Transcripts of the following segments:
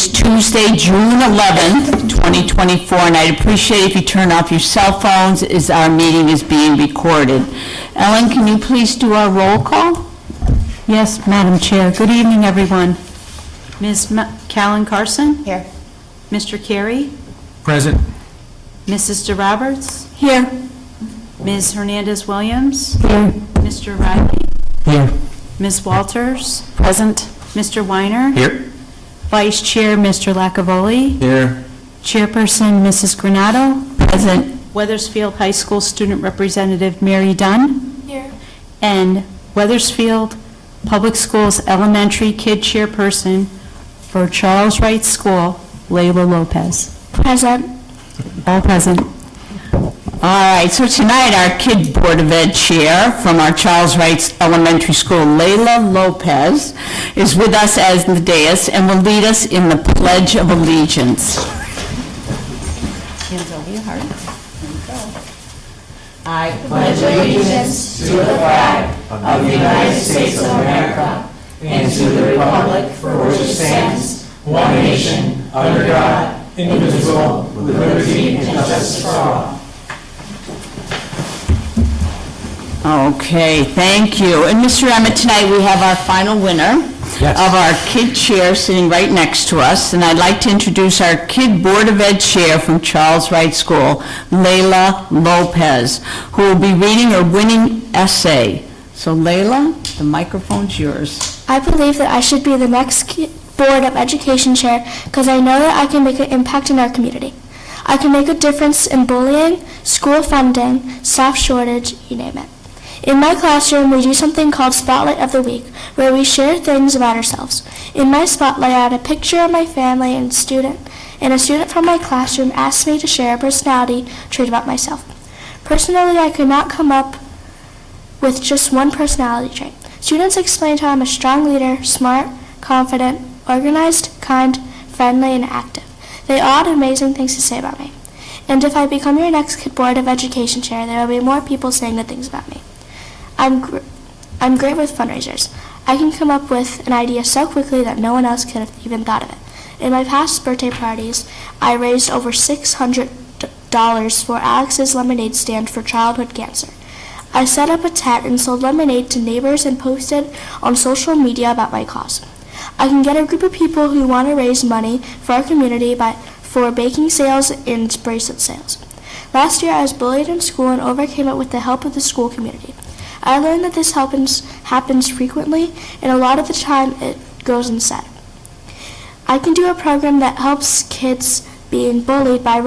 is Tuesday, June 11th, 2024, and I'd appreciate if you turn off your cell phones as our meeting is being recorded. Ellen, can you please do our roll call? Yes, Madam Chair. Good evening, everyone. Ms. Callan Carson? Here. Mr. Carey? Present. Mrs. DeRoberts? Here. Ms. Hernandez-Williams? Here. Mr. Riley? Here. Ms. Walters? Present. Mr. Weiner? Here. Vice Chair, Mr. Lacavoli? Here. Chairperson, Mrs. Granato? Present. Weathersfield High School Student Representative Mary Dunn? Here. And Weathersfield Public Schools Elementary Kid Chairperson for Charles Wright School, Layla Lopez. Present. All present. All right, so tonight our Kid Board of Ed Chair from our Charles Wright Elementary School, Layla Lopez, is with us as the dais and will lead us in the Pledge of Allegiance. Hands over your heart. Here we go. I pledge allegiance to the flag of the United States of America and to the republic for which it stands, one nation, under God, indivisible, with liberty and justice for all. Okay, thank you. And Mr. Emmett, tonight we have our final winner of our Kid Chair sitting right next to us, and I'd like to introduce our Kid Board of Ed Chair from Charles Wright School, Layla Lopez, who will be reading her winning essay. So Layla, the microphone's yours. I believe that I should be the next Board of Education Chair because I know that I can make an impact in our community. I can make a difference in bullying, school funding, staff shortage, you name it. In my classroom, we do something called Spotlight of the Week, where we share things about ourselves. In my spotlight, I had a picture of my family and a student from my classroom asked me to share a personality trait about myself. Personally, I could not come up with just one personality trait. Students explained how I'm a strong leader, smart, confident, organized, kind, friendly, and active. They all had amazing things to say about me. And if I become your next Kid Board of Education Chair, there will be more people saying good things about me. I'm great with fundraisers. I can come up with an idea so quickly that no one else could have even thought of it. In my past birthday parties, I raised over $600 for Alex's lemonade stand for childhood cancer. I set up a tent and sold lemonade to neighbors and posted on social media about my cause. I can get a group of people who want to raise money for our community for baking sales and bracelet sales. Last year, I was bullied in school and overcame it with the help of the school community. I learned that this happens frequently, and a lot of the time it goes unsaid. I can do a program that helps kids being bullied by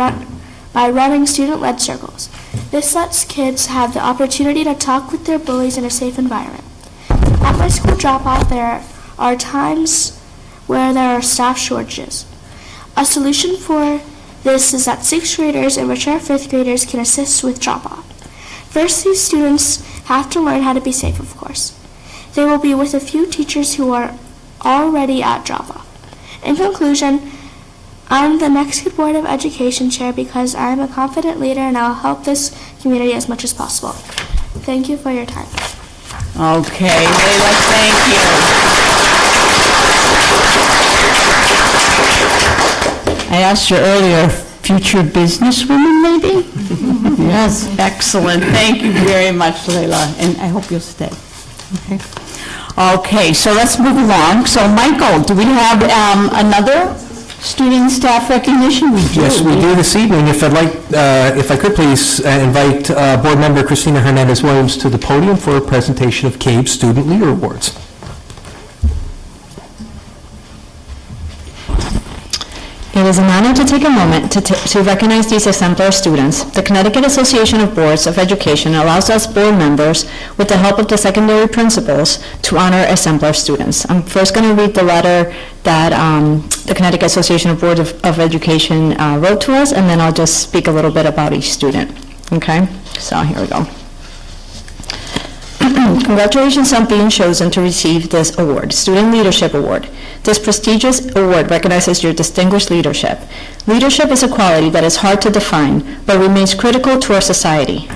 running student-led circles. This lets kids have the opportunity to talk with their bullies in a safe environment. At my school drop-off, there are times where there are staff shortages. A solution for this is that 6th graders and mature 5th graders can assist with drop-off. First, these students have to learn how to be safe, of course. They will be with a few teachers who are already at drop-off. In conclusion, I'm the next Kid Board of Education Chair because I'm a confident leader and I'll help this community as much as possible. Thank you for your time. Okay, Layla, thank you. I asked you earlier, future businesswoman, maybe? Yes, excellent. Thank you very much, Layla, and I hope you'll stay. Okay, so let's move along. So, Michael, do we have another student staff recognition? We do. Yes, we do this evening. If I could please invite Board Member Christina Hernandez-Williams to the podium for a presentation of CAVE Student Leader Awards. It is an honor to take a moment to recognize these exemplar students. The Connecticut Association of Boards of Education allows us board members, with the help of the secondary principals, to honor exemplar students. I'm first going to read the letter that the Connecticut Association of Boards of Education wrote to us, and then I'll just speak a little bit about each student. Okay? So here we go. Congratulations on being chosen to receive this award, Student Leadership Award. This prestigious award recognizes your distinguished leadership. Leadership is a quality that is hard to define, but remains critical to our society.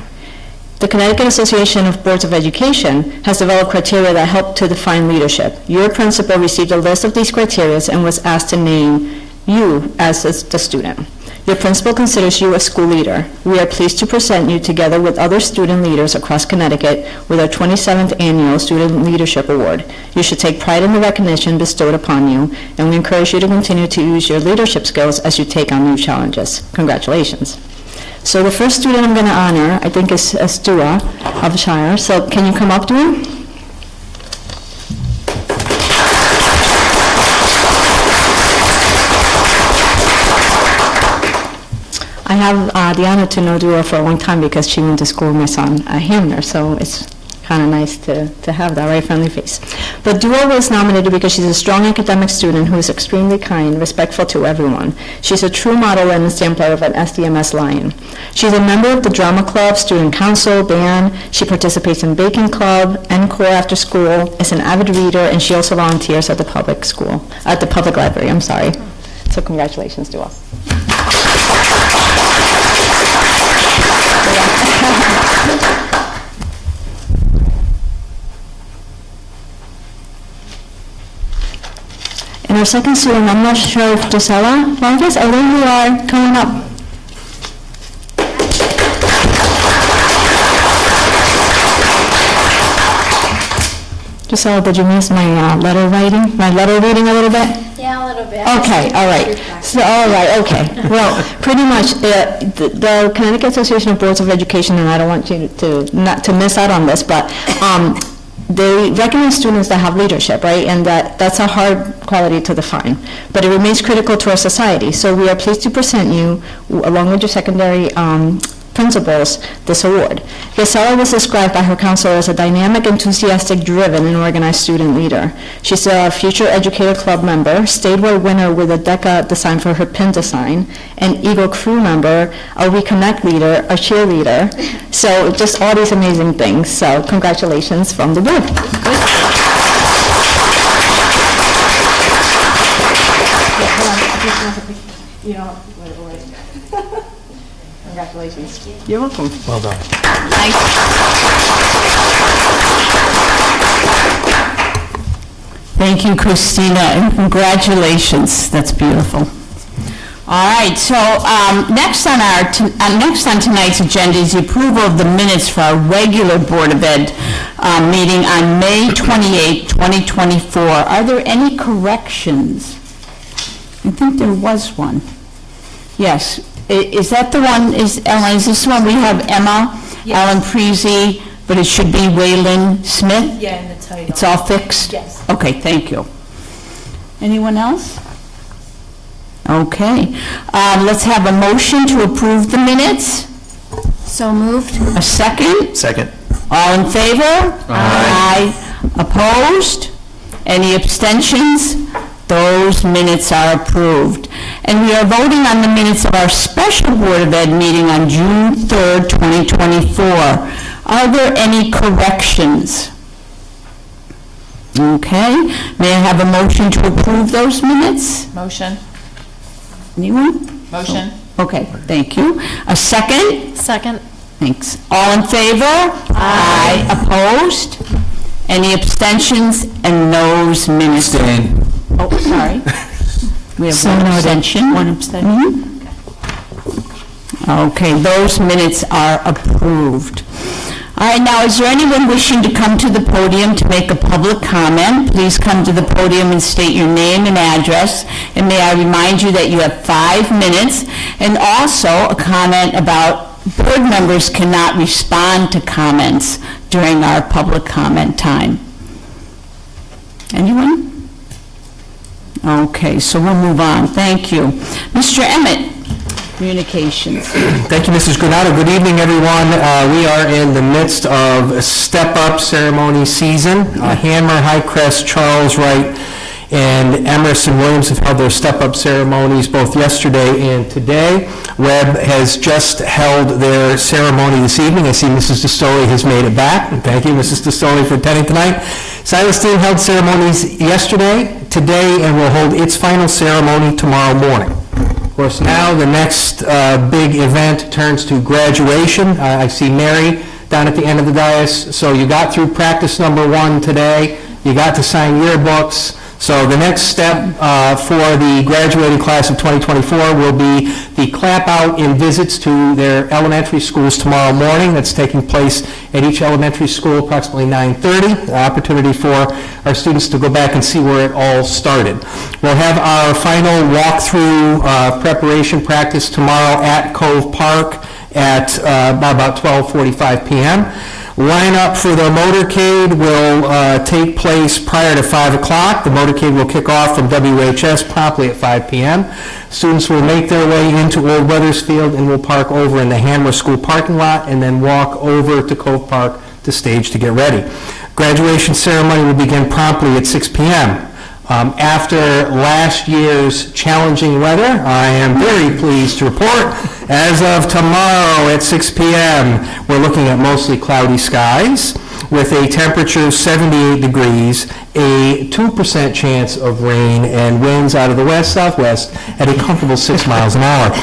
The Connecticut Association of Boards of Education has developed criteria that help to define leadership. Your principal received a list of these criteria and was asked to name you as the student. Your principal considers you a school leader. We are pleased to present you, together with other student leaders across Connecticut, with our 27th Annual Student Leadership Award. You should take pride in the recognition bestowed upon you, and we encourage you to continue to use your leadership skills as you take on new challenges. Congratulations. So the first student I'm going to honor, I think, is Dua of Shire. So can you come up, Dua? I have the honor to know Dua for a long time because she went to school with my son, Hamner, so it's kind of nice to have that right friendly face. But Dua was nominated because she's a strong academic student who is extremely kind, respectful to everyone. She's a true model and exemplar of an SDMS lion. She's a member of the drama club, student council, band. She participates in baking club, encore after school, is an avid reader, and she also volunteers at the public library, I'm sorry. So congratulations, Dua. And our second student, I'm not sure if Gisela Vargas, I think you are coming up. Gisela, did you miss my letter reading a little bit? Yeah, a little bit. Okay, all right. So, all right, okay. Well, pretty much, the Connecticut Association of Boards of Education, and I don't want you not to miss out on this, but they recognize students that have leadership, right? And that's a hard quality to define, but it remains critical to our society. So we are pleased to present you, along with your secondary principals, this award. Gisela was described by her counselor as a dynamic, enthusiastic, driven, and organized student leader. She's a future educator club member, statewide winner with a DECA design for her pin design, an Eagle crew member, a We Connect leader, a cheerleader. So just all these amazing things. So congratulations from the board. Congratulations. You're welcome. Well done. Thank you, Christina, and congratulations. That's beautiful. All right, so next on tonight's agenda is the approval of the minutes for our regular Board of Ed meeting on May 28, 2024. Are there any corrections? I think there was one. Yes. Is that the one, Ellen, is this one we have Emma, Ellen Prezy, but it should be Waylon Smith? Yeah, in the title. It's all fixed? Yes. Okay, thank you. Anyone else? Okay. Let's have a motion to approve the minutes. So moved. A second? Second. All in favor? Aye. Opposed? Any abstentions? Those minutes are approved. And we are voting on the minutes of our special Board of Ed meeting on June 3rd, 2024. Are there any corrections? Okay. May I have a motion to approve those minutes? Motion. Anyone? Motion. Okay, thank you. A second? Second. Thanks. All in favor? Aye. Opposed? Any abstentions? And those minutes. Abstain. Oh, sorry. We have So one noted. abstention. One abstention. Okay, those minutes are approved. All right, now, is there anyone wishing to come to the podium to make a public comment? Please come to the podium and state your name and address. And may I remind you that you have 5 minutes. And also, a comment about board members cannot respond to comments during our public comment time. Anyone? Okay, so we'll move on. Thank you. Mr. Emmett, communications. Thank you, Mrs. Granado. Good evening, everyone. We are in the midst of a step-up ceremony season. Hanmer, Highcrest, Charles Wright, and Emerson Williams have held their step-up ceremonies both yesterday and today. Webb has just held their ceremony this evening. I see Mrs. DeStoli has made it back. Thank you, Mrs. DeStoli, for attending tonight. Silas Deane held ceremonies yesterday, today, and will hold its final ceremony tomorrow morning. Of course, now the next big event turns to graduation. I see Mary down at the end of the dais. So you got through practice number 1 today. You got to sign yearbooks. So the next step for the graduating class of 2024 will be the clap out and visits to their elementary schools tomorrow morning. That's taking place at each elementary school approximately 9:30. An opportunity for our students to go back and see where it all started. We'll have our final walkthrough preparation practice tomorrow at Cove Park at about 12:45 p.m. Lineup for the motorcade will take place prior to 5 o'clock. The motorcade will kick off from WHS promptly at 5 p.m. Students will make their way into Old Weathersfield and will park over in the Hanmer School parking lot and then walk over to Cove Park to stage to get ready. Graduation ceremony will begin promptly at 6 p.m. After last year's challenging weather, I am very pleased to report, as of tomorrow at 6 p.m., we're looking at mostly cloudy skies with a temperature of 78 degrees, a 2% chance of rain, and winds out of the west-southwest at a comfortable 6 miles an hour.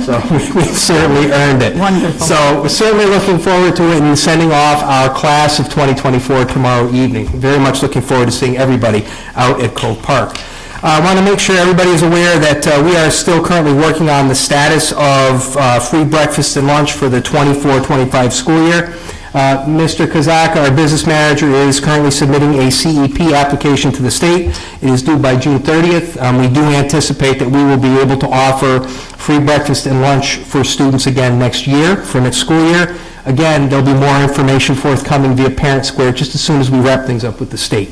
So we've certainly earned it. Wonderful. So we're certainly looking forward to it and sending off our class of 2024 tomorrow evening. Very much looking forward to seeing everybody out at Cove Park. I want to make sure everybody is aware that we are still currently working on the status of free breakfast and lunch for the 24-25 school year. Mr. Kazaka, our business manager, is currently submitting a CEP application to the state. It is due by June 30th. We do anticipate that we will be able to offer free breakfast and lunch for students again next year, for next school year. Again, there'll be more information forthcoming via Parent Square just as soon as we wrap things up with the state.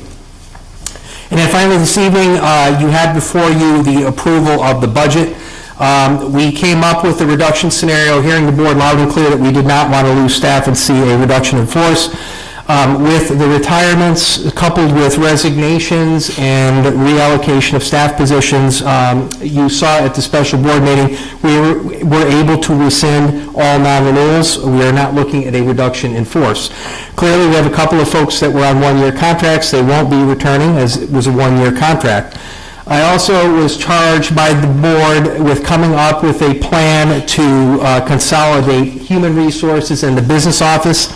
And then finally this evening, you had before you the approval of the budget. We came up with a reduction scenario, hearing the board loud and clear that we did not want to lose staff and see a reduction in force. With the retirements coupled with resignations and reallocation of staff positions, you saw at the special board meeting, we were able to rescind all non-renewals. We are not looking at a reduction in force. Clearly, we have a couple of folks that were on one-year contracts. They won't be returning, as it was a one-year contract. I also was charged by the board with coming up with a plan to consolidate human resources and the business office.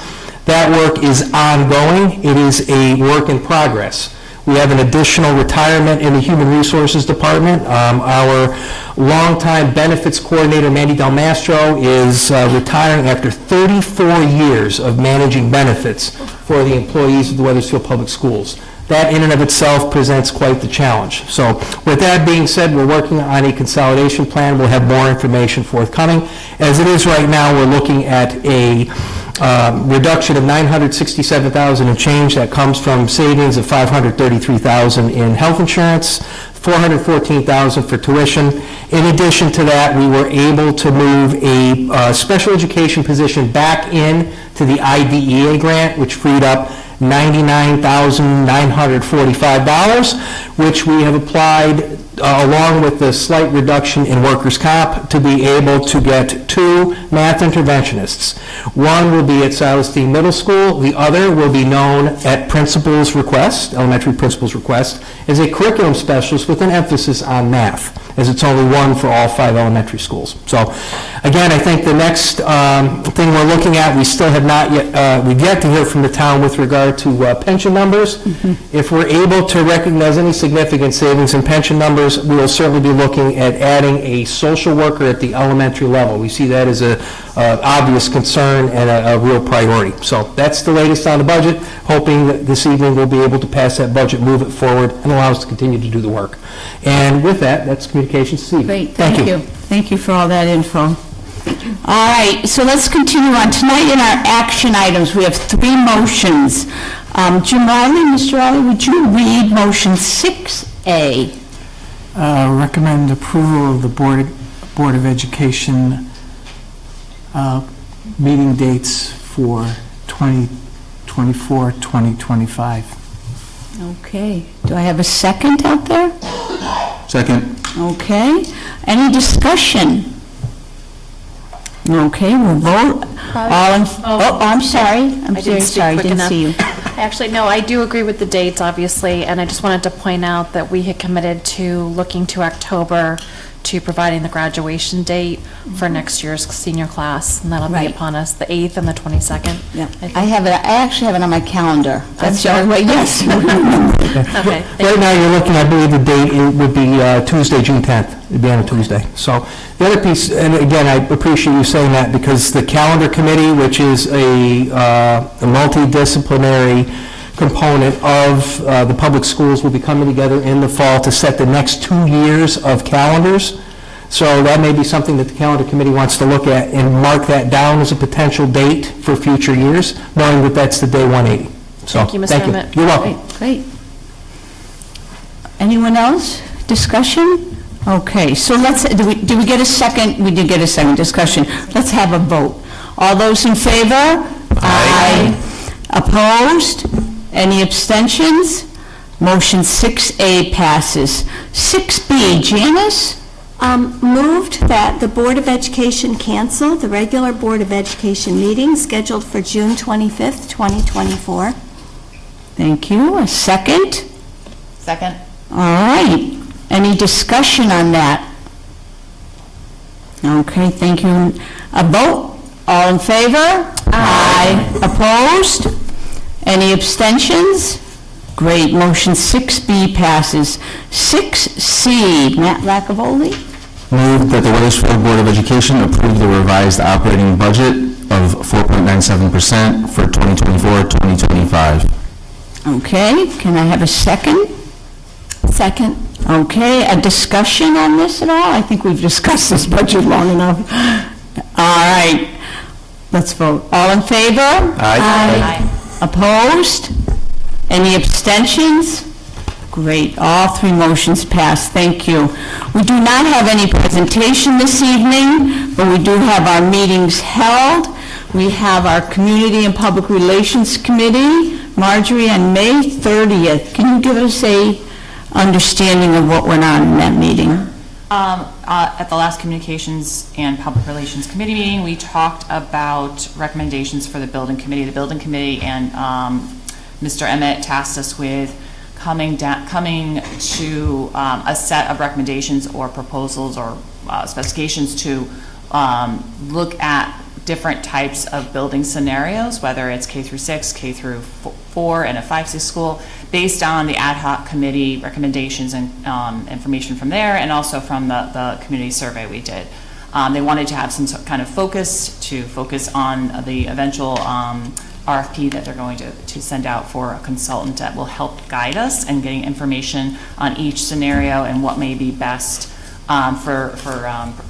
That work is ongoing. It is a work in progress. We have an additional retirement in the Human Resources Department. Our longtime benefits coordinator, Mandy Del Mastro, is retiring after 34 years of managing benefits for the employees of the Weathersfield Public Schools. That in and of itself presents quite the challenge. So with that being said, we're working on a consolidation plan. We'll have more information forthcoming. As it is right now, we're looking at a reduction of $967,000 and change that comes from savings of $533,000 in health insurance, $414,000 for tuition. In addition to that, we were able to move a special education position back in to the IDEA grant, which freed up $99,945, which we have applied along with the slight reduction in workers' comp to be able to get 2 math interventionists. One will be at Silas Deane Middle School. The other will be known at principal's request, elementary principal's request, as a curriculum specialist with an emphasis on math, as it's only one for all 5 elementary schools. So again, I think the next thing we're looking at, we still have not yet, we've yet to hear from the town with regard to pension numbers. If we're able to recognize any significant savings in pension numbers, we will certainly be looking at adding a social worker at the elementary level. We see that as an obvious concern and a real priority. So that's the latest on the budget, hoping that this evening we'll be able to pass that budget, move it forward, and allow us to continue to do the work. And with that, that's communications this evening. Great, thank you. Thank you for all that info. All right, so let's continue on. Tonight in our action items, we have 3 motions. Jim Riley, Mr. Riley, would you read motion 6A? Recommend approval of the Board of Education meeting dates for 2024, 2025. Okay, do I have a second out there? Second. Okay, any discussion? Okay, we'll vote. All in, I'm sorry. I didn't speak quick Didn't enough. see you. Actually, no, I do agree with the dates, obviously, and I just wanted to point out that we had committed to looking to October to providing the graduation date for next year's senior class, and that'll be Right. upon us, the 8th and the 22nd. Yeah, I I have it, I actually have it on my calendar. That's the sure. only way, yes. Okay. Right now, you're looking, I believe the date would be Tuesday, June 10th, it'd be on a Tuesday. So the other piece, and again, I appreciate you saying that, because the calendar committee, which is a multidisciplinary component of the public schools, will be coming together in the fall to set the next 2 years of calendars. So that may be something that the calendar committee wants to look at and mark that down as a potential date for future years, knowing that that's the day 180. So, Thank you, Mr. Emmett. You're welcome. Great. Anyone else? Discussion? Okay, so let's, do we get a second? We did get a second discussion. Let's have a vote. All those in favor? Aye. Opposed? Any abstentions? Motion 6A passes. 6B, Janice? Moved that the Board of Education cancel the regular Board of Education meeting scheduled for June 25th, 2024. Thank you. A second? Second. All right. Any discussion on that? Okay, thank you. A vote? All in favor? Aye. Opposed? Any abstentions? Great, motion 6B passes. 6C, Matt Lacavoli? Move that the Weathersfield Board of Education approve the revised operating budget of 4.97% for 2024-2025. Okay, can I have a second? Second. Okay, a discussion on this at all? I think we've discussed this budget long enough. All right, let's vote. All in favor? Aye. Opposed? Any abstentions? Great, all three motions passed, thank you. We do not have any presentation this evening, but we do have our meetings held. We have our Community and Public Relations Committee, Marjorie, on May 30th. Can you give us a understanding of what went on in that meeting? At the last Communications and Public Relations Committee meeting, we talked about recommendations for the building committee. The building committee and Mr. Emmett tasked us with coming to a set of recommendations or proposals or specifications to look at different types of building scenarios, whether it's K through 6, K through 4, and a 5-6 school, based on the ad hoc committee recommendations and information from there, and also from the community survey we did. They wanted to have some kind of focus on the eventual RFP that they're going to send out for a consultant that will help guide us in getting information on each scenario and what may be best for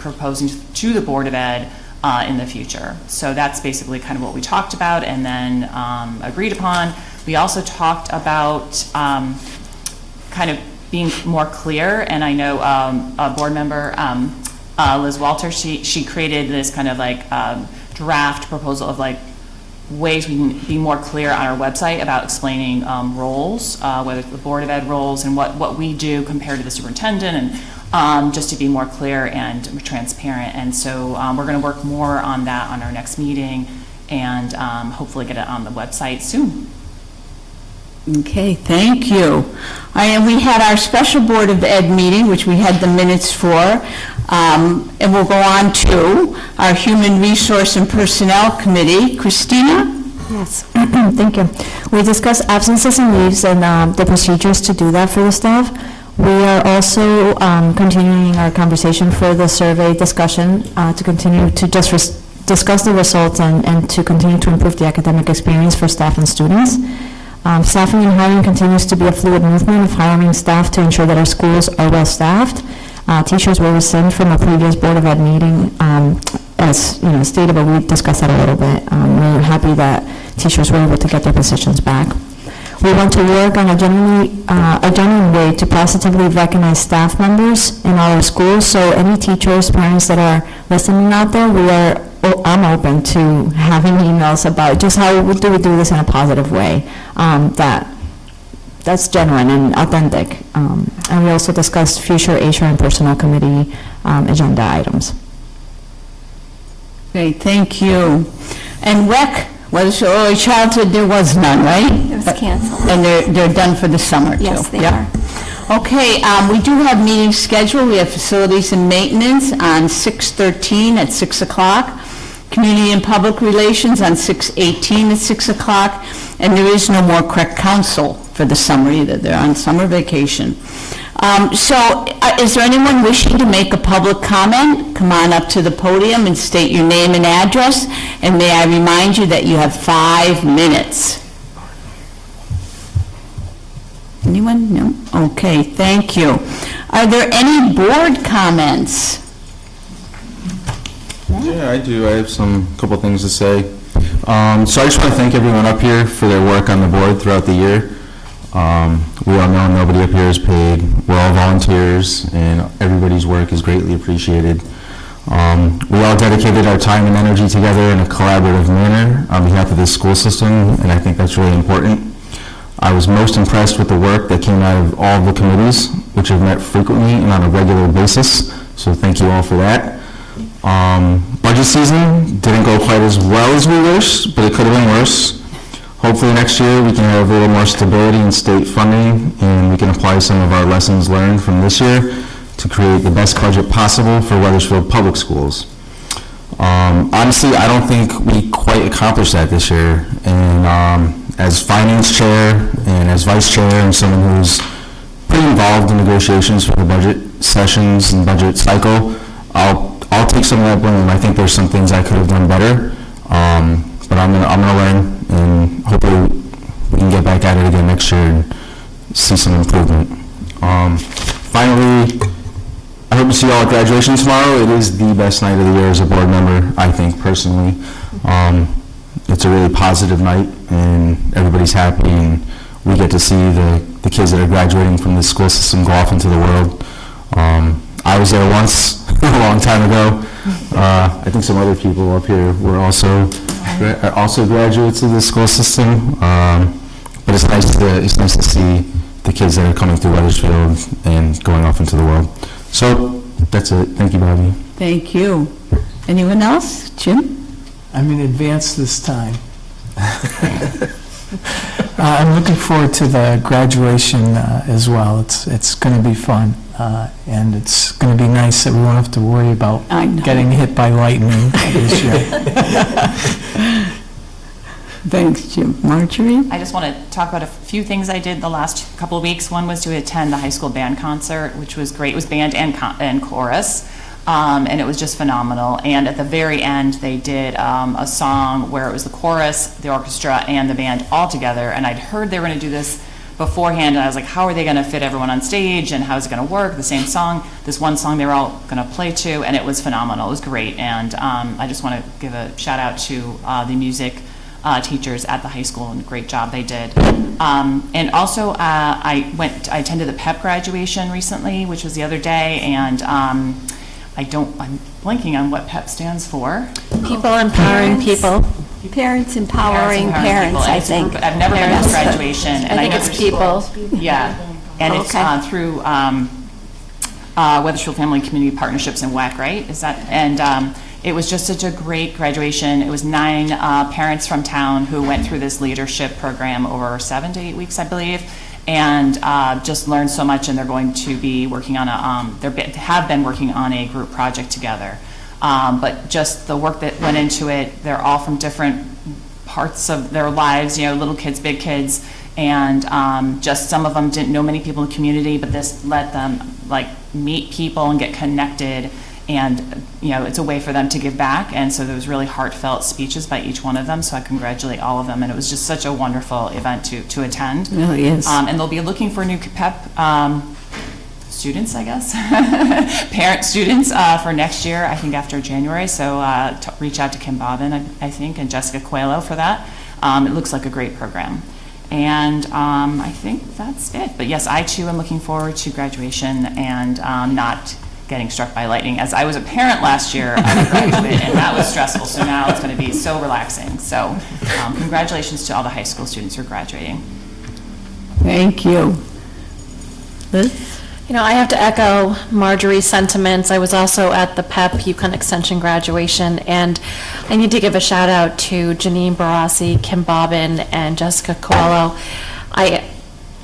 proposing to the Board of Ed in the future. So that's basically kind of what we talked about and then agreed upon. We also talked about kind of being more clear, and I know a board member, Liz Walter, she created this kind of like draft proposal of like ways we can be more clear on our website about explaining roles, whether it's the Board of Ed roles and what we do compared to the superintendent, and just to be more clear and transparent. And so we're going to work more on that on our next meeting and hopefully get it on the website soon. Okay, thank you. And we had our special Board of Ed meeting, which we had the minutes for, and we'll go on to our Human Resource and Personnel Committee. Christina? Yes, thank you. We discussed absences and leaves and the procedures to do that for the staff. We are also continuing our conversation for the survey discussion to continue to just discuss the results and to continue to improve the academic experience for staff and students. Staffing and hiring continues to be a fluid movement of hiring staff to ensure that our schools are well-staffed. Teachers were rescinded from a previous Board of Ed meeting, as stated, but we discussed that a little bit. We're happy that teachers were able to get their positions back. We want to work on a genuine way to positively recognize staff members in our schools. So any teachers, parents that are listening out there, I'm open to having emails about just how do we do this in a positive way that's genuine and authentic. And we also discussed future HR and Personnel Committee agenda items. Okay, thank you. And WEC, was early childhood, there was none, right? It was canceled. And they're done for the summer, too? Yes, they Yep. are. Okay, we do have meetings scheduled. We have facilities and maintenance on 6/13 at 6 o'clock, community and public relations on 6/18 at 6 o'clock, and there is no more correct council for the summer either. They're on summer vacation. So is there anyone wishing to make a public comment? Come on up to the podium and state your name and address, and may I remind you that you have 5 minutes. Anyone? No? Okay, thank you. Are there any board comments? Yeah, I do. I have couple things to say. So I just want to thank everyone up here for their work on the board throughout the year. We all know nobody up here is paid. We're all volunteers, and everybody's work is greatly appreciated. We all dedicated our time and energy together in a collaborative manner on behalf of this school system, and I think that's really important. I was most impressed with the work that came out of all of the committees, which have met frequently and on a regular basis, so thank you all for that. Budget season didn't go quite as well as we wished, but it could have been worse. Hopefully next year we can have a little more stability in state funding, and we can apply some of our lessons learned from this year to create the best budget possible for Weathersfield Public Schools. Honestly, I don't think we quite accomplished that this year, and as finance chair and as vice chair and someone who's pretty involved in negotiations for the budget sessions and budget cycle, I'll take some of that blame. I think there's some things I could have done better, but I'm gonna learn, and hopefully we can get back at it again next year and see some improvement. Finally, I hope to see you all at graduation tomorrow. It is the best night of the year as a board member, I think, personally. It's a really positive night, and everybody's happy, and we get to see the kids that are graduating from the school system go off into the world. I was there once, a long time ago. I think some other people up here were also graduates of the school system. But it's nice to see the kids that are coming through Weathersfield and going off into the world. So that's it. Thank you, Bobby. Thank you. Anyone else? Jim? I'm in advance this time. I'm looking forward to the graduation as well. It's going to be fun, and it's going to be nice that we won't have to worry about getting hit by lightning this year. Thanks, Jim. Marjorie? I just want to talk about a few things I did the last couple of weeks. One was to attend the high school band concert, which was great. It was band and chorus. And it was just phenomenal. And at the very end, they did a song where it was the chorus, the orchestra, and the band all together. And I'd heard they were going to do this beforehand, and I was like, how are they going to fit everyone on stage, and how is it going to work? The same song, this one song they were all going to play to, and it was phenomenal. It was great. And I just want to give a shout out to the music teachers at the high school, and a great job they did. And also, I attended the PEP graduation recently, which was the other day, and I'm blanking on what PEP stands for. People empowering people. Parents empowering parents, I think. I've never been to this graduation. I think it's people. Yeah, and it's through Weathersfield Family Community Partnerships and WEC, right? Is that, and it was just such a great graduation. It was 9 parents from town who went through this leadership program over 7 to 8 weeks, I believe, and just learned so much. And they're going to be working on have been working on a group project together. But just the work that went into it, they're all from different parts of their lives, little kids, big kids, and just some of them didn't know many people in the community, but this let them meet people and get connected, and it's a way for them to give back. And so there was really heartfelt speeches by each one of them, so I congratulate all of them, and it was just such a wonderful event to attend. It really is. And they'll be looking for new PEP students, I guess, parent students for next year, I think after January. So reach out to Kim Bobbin, I think, and Jessica Coelho for that. It looks like a great program. And I think that's it. But yes, I too am looking forward to graduation and not getting struck by lightning, as I was a parent last year of a graduate, and that was stressful. So now it's going to be so relaxing. So congratulations to all the high school students who are graduating. Thank you. Liz? I have to echo Marjorie's sentiments. I was also at the PEP Yukon Extension graduation, and I need to give a shout out to Janine Barassi, Kim Bobbin, and Jessica Coelho.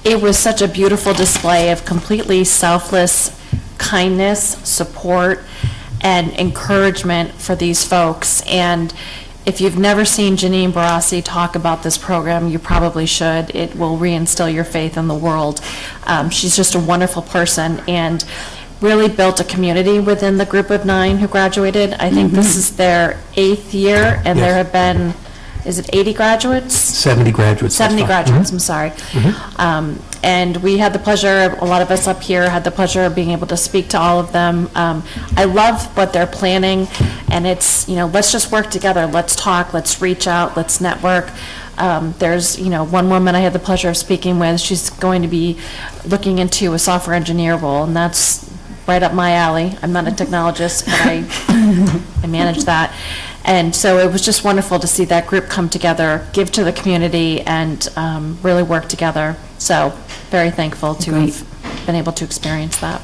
it was such a beautiful display of completely selfless kindness, support, and encouragement for these folks. And if you've never seen Janine Barassi talk about this program, you probably should. It will reinstill your faith in the world. She's just a wonderful person and really built a community within the group of 9 who graduated. I think this is their 8th year, and there have been, is it 80 graduates? 70 graduates. 70 graduates, I'm sorry. And we had the pleasure, a lot of us up here had the pleasure of being able to speak to all of them. I love what they're planning, and it's, let's just work together. Let's talk, let's reach out, let's network. There's, one woman I had the pleasure of speaking with, she's going to be looking into a software engineer role, and that's right up my alley. I'm not a technologist, but I manage that. And so it was just wonderful to see that group come together, give to the community, and really work together. So very thankful to have been able to experience that.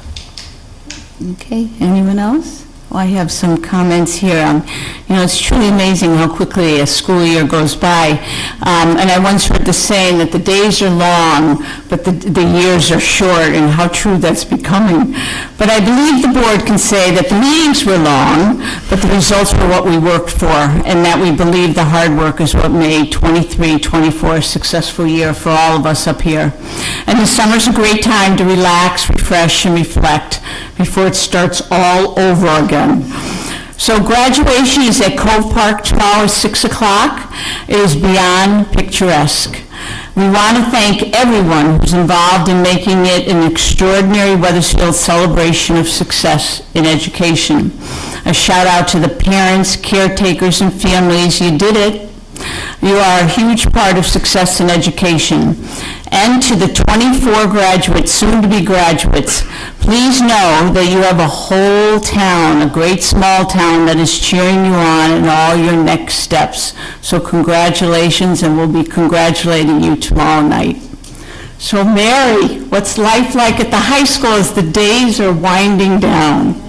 Okay, anyone else? Well, I have some comments here. It's truly amazing how quickly a school year goes by. And I once heard the saying that the days are long, but the years are short, and how true that's becoming. But I believe the board can say that the meetings were long, but the results were what we worked for, and that we believe the hard work is what made 23-24 a successful year for all of us up here. And the summer's a great time to relax, refresh, and reflect before it starts all over again. So graduation is at Cove Park tomorrow at 6 o'clock. It is beyond picturesque. We want to thank everyone who's involved in making it an extraordinary Wethersfield celebration of success in education. A shout out to the parents, caretakers, and families. You did it. You are a huge part of success in education. And to the 24 graduates, soon-to-be graduates, please know that you have a whole town, a great small town that is cheering you on in all your next steps. So congratulations, and we'll be congratulating you tomorrow night. So Mary, what's life like at the high school as the days are winding down?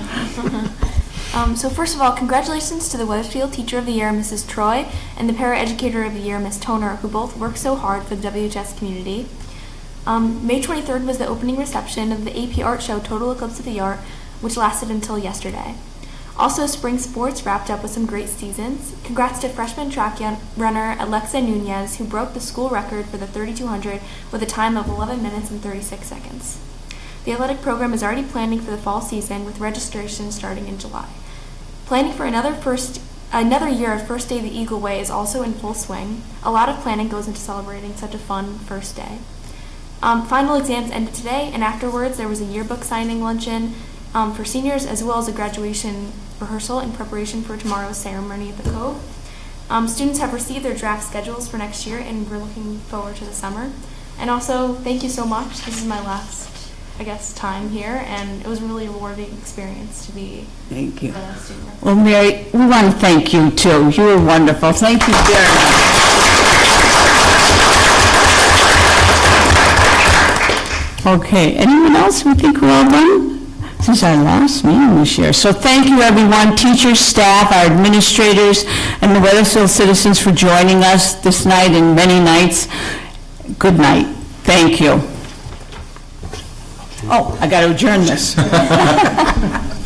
So first of all, congratulations to the Wethersfield Teacher of the Year, Mrs. Troy, and the Para-Educator of the Year, Ms. Toner, who both work so hard for the WHS community. May 23rd was the opening reception of the AP Art Show Total Eclipse of the Art, which lasted until yesterday. Also, spring sports wrapped up with some great seasons. Congrats to freshman track runner Alexa Nunez, who broke the school record for the 3200 with a time of 11 minutes and 36 seconds. The athletic program is already planning for the fall season, with registration starting in July. Planning for another year of First Day the Eagle Way is also in full swing. A lot of planning goes into celebrating such a fun first day. Final exams ended today, and afterwards there was a yearbook signing luncheon for seniors, as well as a graduation rehearsal in preparation for tomorrow's ceremony at the Cove. Students have received their draft schedules for next year, and we're looking forward to the summer. And also, thank you so much. This is my last, time here, and it was a really rewarding experience to be Thank you. a student rep. Well, Mary, we want to thank you, too. You were wonderful. Thank you very much. Okay, anyone else? We think we're all done? This is our last meeting this year. So thank you, everyone, teachers, staff, our administrators, and the Wethersfield citizens for joining us this night and many nights. Good night. Thank you. Oh, I got to adjourn this.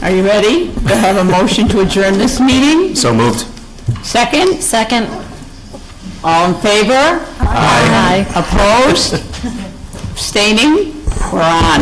Are you ready to have a motion to adjourn this meeting? So moved. Second? Second. All in favor? Aye. Opposed? Abstaining? We're on.